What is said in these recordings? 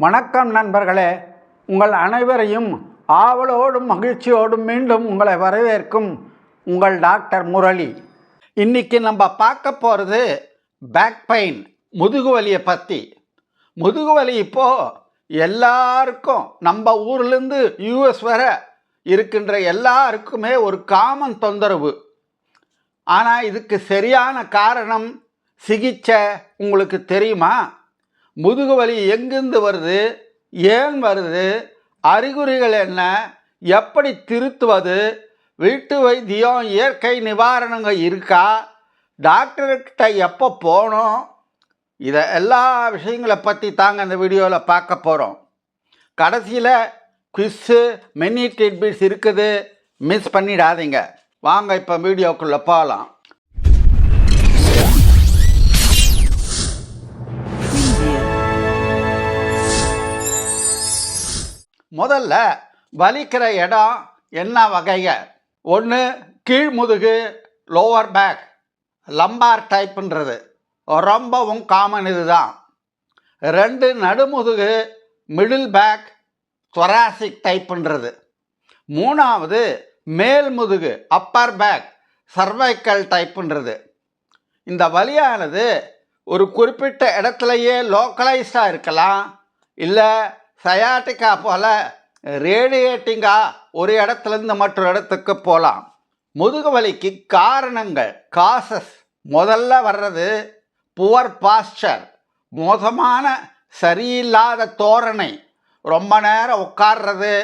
வணக்கம் நண்பர்களே, உங்கள் அனைவரையும் ஆவலோடும் மகிழ்ச்சியோடும் மீண்டும் உங்களை வரவேற்கும் உங்கள் டாக்டர் முரளி. இன்றைக்கி நம்ம பார்க்க போகிறது பேக் பெயின், முதுகுவலியை பற்றி. முதுகுவலி இப்போது எல்லாருக்கும், நம்ம ஊர்லேருந்து யூஎஸ் வர இருக்கின்ற எல்லாருக்குமே ஒரு காமன் தொந்தரவு. ஆனால் இதுக்கு சரியான காரணம், சிகிச்சை உங்களுக்கு தெரியுமா? முதுகுவலி எங்கிருந்து வருது, ஏன் வருது, அறிகுறிகள் என்ன, எப்படி திருத்துவது, வீட்டு வைத்தியம், இயற்கை நிவாரணங்கள் இருக்கா, டாக்டர்கிட்ட எப்போ போகணும், இதை எல்லா விஷயங்களை பற்றி தாங்க இந்த வீடியோவில் பார்க்க போகிறோம். கடைசியில் குவிஸ்ஸு, மினி டிட்பிட்ஸ் இருக்குது, மிஸ் பண்ணிடாதீங்க. வாங்க இப்போ வீடியோக்குள்ளே போகலாம். முதல்ல வலிக்கிற இடம் என்ன வகைங்க? ஒன்று கீழ்முதுகு, லோவர் பேக், லம்பார் டைப்புன்றது ரொம்பவும் காமன் இதுதான். 2 நடுமுதுகு, மிடில் பேக், தொராசிக் டைப்புன்றது. 3வது மேல் முதுகு, அப்பர் பேக், சர்வைக்கல் டைப்புன்றது. இந்த வலியானது ஒரு குறிப்பிட்ட இடத்துலையே லோக்கலைஸ்டாக இருக்கலாம், இல்லை சயாட்டிக்கா போல் ரேடியேட்டிங்காக ஒரு இடத்துலேருந்து மற்றொரு இடத்துக்கு போகலாம். முதுகு வலிக்கு காரணங்கள், காசஸ், முதல்ல வர்றது புவர் பாஸ்டர், மோசமான சரியில்லாத தோரணை, ரொம்ப நேரம் உட்கார்றது,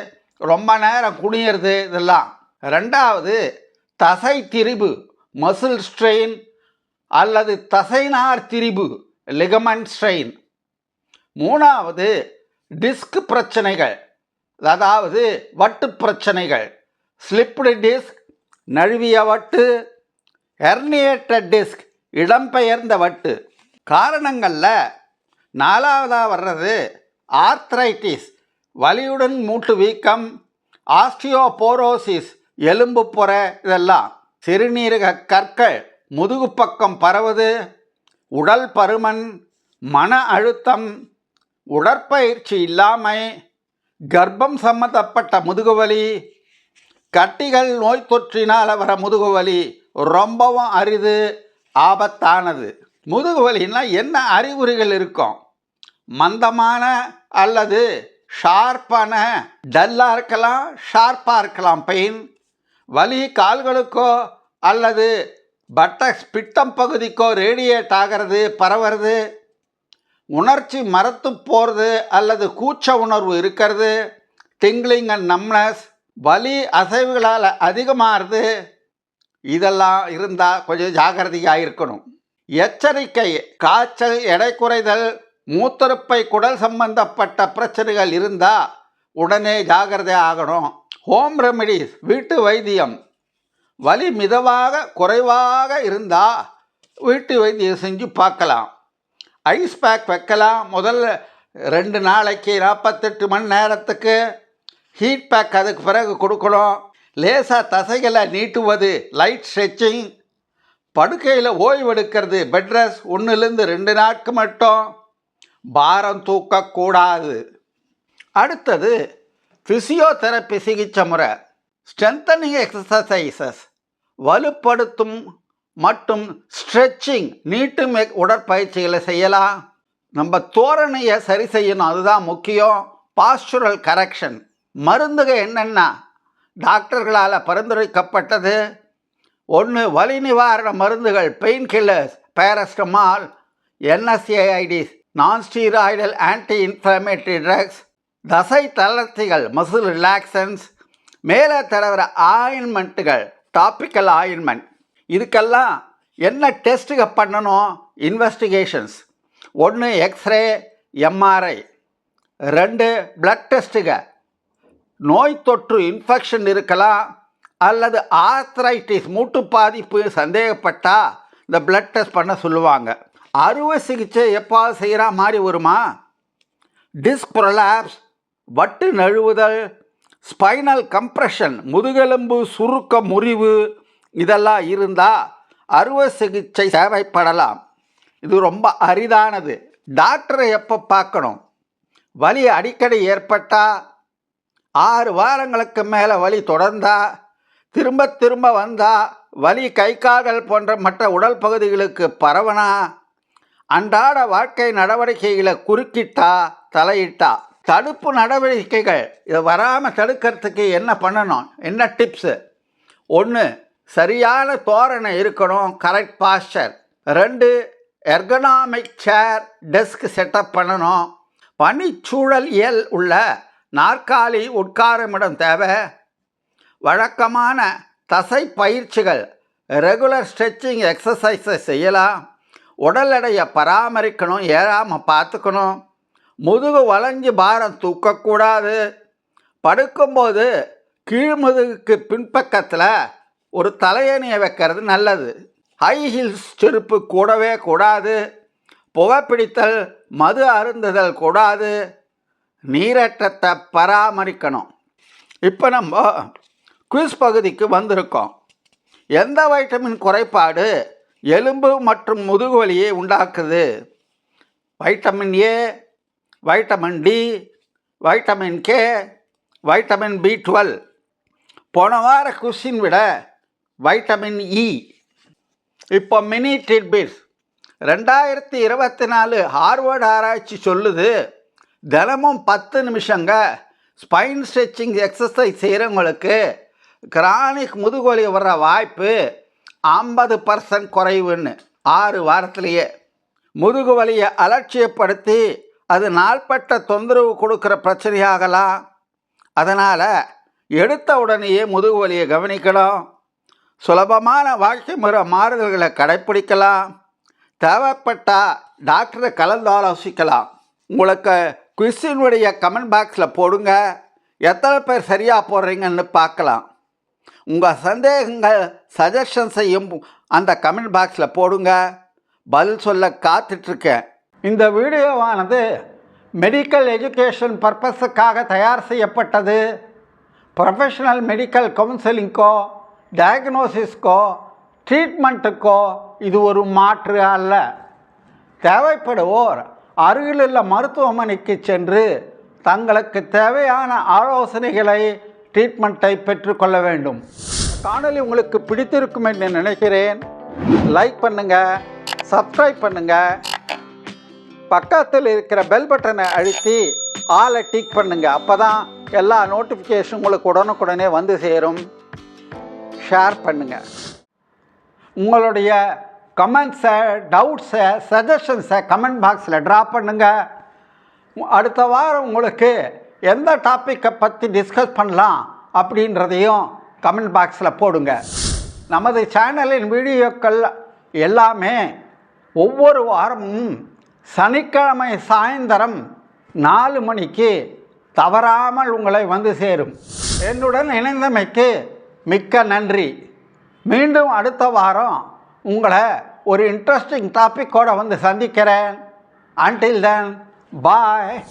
ரொம்ப நேரம் குனியறது, இதெல்லாம். 2வது தசை திரிபு, மசில் ஸ்ட்ரெயின் அல்லது தசைநார் திரிபு, லிகமெண்ட் ஸ்ட்ரெயின். 3வது டிஸ்க் பிரச்சனைகள், அதாவது வட்டு பிரச்சனைகள், ஸ்லிப்டு டிஸ்க், நழுவிய வட்டு, ஹெர்னியேட்டட் டிஸ்க், இடம்பெயர்ந்த வட்டு. காரணங்களில் 4வதாக வர்றது ஆர்த்ரைட்டிஸ், வலியுடன் மூட்டு வீக்கம், ஆஸ்டியோபோரோசிஸ், எலும்பு பொற, இதெல்லாம். சிறுநீரக கற்கள் முதுகு பக்கம் பரவுது, உடல் பருமன், மன அழுத்தம், உடற்பயிற்சி இல்லாமை, கர்ப்பம் சம்பந்தப்பட்ட முதுகுவலி, கட்டிகள் நோய் தொற்றினால் வர முதுகுவலி ரொம்பவும் அரிது, ஆபத்தானது. முதுகுவலின்னா என்ன அறிகுறிகள் இருக்கும்? மந்தமான அல்லது ஷார்ப்பான, டல்லாக இருக்கலாம், ஷார்ப்பாக இருக்கலாம் பெயின். வலி கால்களுக்கோ அல்லது பட்டக்ஸ், பிட்டம் பகுதிக்கோ ரேடியேட் ஆகிறது, பரவுறது. உணர்ச்சி மரத்து போகிறது அல்லது கூச்ச உணர்வு இருக்கிறது, டிங்லிங் அண்ட் நம்னஸ், வலி அசைவுகளால் அதிகமாகிறது. இதெல்லாம் இருந்தால் கொஞ்சம் ஜாக்கிரதையாக இருக்கணும். எச்சரிக்கை: காய்ச்சல், எடை குறைதல், மூத்திரப்பை, குடல் சம்பந்தப்பட்ட பிரச்சனைகள் இருந்தால் உடனே ஜாக்கிரதை ஆகணும். ஹோம் ரெமிடிஸ், வீட்டு வைத்தியம். வலி மிதமாக குறைவாக இருந்தால் வீட்டு வைத்தியம் செஞ்சு பார்க்கலாம். ஐஸ் பேக் வைக்கலாம், முதல்ல 2 நாளைக்கு 48 மணி நேரத்துக்கு. ஹீட் பேக் அதுக்கு பிறகு கொடுக்கணும். லேசாக தசைகளை நீட்டுவது, லைட் ஸ்ட்ரெச்சிங். படுக்கையில் ஓய்வெடுக்கிறது, பெட் ரெஸ்ட் 1-2 நாட்கள் மட்டும். பாரம் தூக்கக்கூடாது. அடுத்தது ஃபிசியோதெரப்பி சிகிச்சை முறை. ஸ்ட்ரென்தனிங் எக்ஸசைசஸ், வலுப்படுத்தும் மற்றும் ஸ்ட்ரெச்சிங், நீட்டும் உடற்பயிற்சிகளை செய்யலாம். நம்ம தோரணையை சரி செய்யணும், அதுதான் முக்கியம். Postural correction. மருந்துகள் என்னென்னா டாக்டர்களால் பரிந்துரைக்கப்பட்டது: 1 வலி நிவாரண மருந்துகள், pain killers, paracetamol, NSAIDs, nonsteroidal anti inflammatory drugs. தசை தளர்த்திகள், மசில் ரிலாக்சன்ஸ். மேலே தடவுற ஆயின்மெண்ட்டுகள், டாப்பிக்கல் ஆயின்மெண்ட். இதுக்கெல்லாம் என்ன டெஸ்ட்டுக பண்ணணும்? இன்வெஸ்டிகேஷன்ஸ். 1 X-ray, MRI. 2 பிளட் டெஸ்ட்டுக. நோய் தொற்று, இன்ஃபெக்ஷன் இருக்கலாம், அல்லது ஆர்த்ரைட்டிஸ், மூட்டு பாதிப்பு சந்தேகப்பட்டால் இந்த பிளட் டெஸ்ட் பண்ண சொல்லுவாங்க. அறுவை சிகிச்சை எப்பாவது செய்கிற மாதிரி வருமா? டிஸ்க் ப்ரொலாப்ஸ், வட்டு நழுவுதல், ஸ்பைனல் கம்ப்ரெஷன், முதுகெலும்பு சுருக்க, முறிவு, இதெல்லாம் இருந்தால் அறுவை சிகிச்சை தேவைப்படலாம். இது ரொம்ப அரிதானது. டாக்டரை எப்போ பார்க்கணும்? வலி அடிக்கடி ஏற்பட்டா, 6 வாரங்களுக்கு மேலே வலி தொடர்ந்தா, திரும்ப திரும்ப வந்தா, வலி கை கால்கள் போன்ற மற்ற உடல் பகுதிகளுக்கு பரவனா, அன்றாட வாழ்க்கை நடவடிக்கைகளை குறுக்கிட்டா, தலையிட்டா, தடுப்பு நடவடிக்கைகள் இதை வராமல் தடுக்கிறதுக்கு என்ன பண்ணணும், என்ன டிப்ஸு? 1, சரியான தோரணை இருக்கணும், கரெக்ட் பாஸ்டர். 2, எர்கனாமிக் சேர் டெஸ்க் செட்டப் பண்ணணும். பணிச்சூழல் உள்ள நாற்காலி உட்காருமிடம் தேவை. வழக்கமான தசை பயிற்சிகள், ரெகுலர் ஸ்ட்ரெச்சிங் எக்ஸசைஸை செய்யலாம். உடல் எடையை பராமரிக்கணும், ஏறாமல் பார்த்துக்கணும். முதுகு வளைஞ்சு பாரம் தூக்கக்கூடாது. படுக்கும்போது கீழ்முதுகுக்கு பின்பக்கத்தில் ஒரு தலையணியை வைக்கிறது நல்லது. ஹை ஹீல்ஸ் செருப்பு கூடவே கூடாது. புகைப்பிடித்தல், மது அருந்துதல் கூடாது. நீரேற்றத்தை பராமரிக்கணும். இப்போ நம்ம குவிஸ் பகுதிக்கு வந்திருக்கோம். எந்த வைட்டமின் குறைபாடு எலும்பு மற்றும் முதுகு வலியை உண்டாக்குது? Vitamin A, vitamin D, vitamin K, vitamin B12. போன வார குவிஸின் விட வைட்டமின் இ. இப்போ மினி டிட்பிட்ஸ். 2024 ஹார்வர்டு ஆராய்ச்சி சொல்லுது, தினமும் 10 நிமிஷங்க ஸ்பைன் ஸ்ட்ரெச்சிங் எக்ஸசைஸ் செய்கிறவங்களுக்கு கிரானிக் முதுகுவலி வர்ற வாய்ப்பு 50% குறைவுன்னு. 6 வாரத்திலேயே முதுகு வலியை அலட்சியப்படுத்தி அது நாள்பட்ட தொந்தரவு கொடுக்குற பிரச்சனையாகலாம். அதனால் எடுத்த உடனேயே முதுகு வலியை கவனிக்கணும். சுலபமான வாழ்க்கை முறை மாறுதல்களை கடைப்பிடிக்கலாம். தேவைப்பட்டால் டாக்டரை கலந்து ஆலோசிக்கலாம். உங்களுக்கு குவிஸினுடைய கமெண்ட் பாக்ஸில் போடுங்க. எத்தனை பேர் சரியாக போடுறீங்கன்னு பார்க்கலாம். உங்கள் சந்தேகங்கள் சஜஷன்ஸையும் அந்த கமெண்ட் பாக்ஸில் போடுங்க. பதில் சொல்ல காத்துட்ருக்கேன். இந்த வீடியோவானது மெடிக்கல் எஜுகேஷன் பர்பஸுக்காக தயார் செய்யப்பட்டது. ப்ரொஃபஷனல் மெடிக்கல் கவுன்சிலிங்கோ, டயக்னோசிஸ்க்கோ, ட்ரீட்மெண்ட்டுக்கோ இது ஒரு மாற்று அல்ல. தேவைப்படுவோர் அருகிலுள்ள மருத்துவமனைக்கு சென்று தங்களுக்கு தேவையான ஆலோசனைகளை, ட்ரீட்மெண்ட்டை பெற்றுக்கொள்ள வேண்டும். காணொளி உங்களுக்கு பிடித்திருக்கும் என்று நினைக்கிறேன். லைக் பண்ணுங்கள், சப்ஸ்கிரைப் பண்ணுங்கள், பக்கத்தில் இருக்கிற பெல் பட்டனை அழுத்தி ஆலை டிக் பண்ணுங்கள். அப்போ தான் எல்லா நோட்டிஃபிகேஷன் உங்களுக்கு உடனுக்குடனே வந்து சேரும். ஷேர் பண்ணுங்கள். உங்களுடைய கமெண்ட்ஸை, டவுட்ஸை, சஜஷன்ஸை கமெண்ட் பாக்ஸில் ட்ராப் பண்ணுங்கள். அடுத்த வாரம் உங்களுக்கு எந்த டாப்பிக்கை பற்றி டிஸ்கஸ் பண்ணலாம் அப்படின்றதையும் கமெண்ட் பாக்ஸில் போடுங்க. நமது சேனலின் வீடியோக்கள் எல்லாமே ஒவ்வொரு வாரமும் சனிக்கிழமை சாயந்தரம் 4 மணிக்கு தவறாமல் உங்களை வந்து சேரும். என்னுடன் இணைந்தமைக்கு மிக்க நன்றி. மீண்டும் அடுத்த வாரம் உங்களை ஒரு இன்ட்ரெஸ்டிங் டாப்பிக்கோடு வந்து சந்திக்கிறேன். Until then, bye.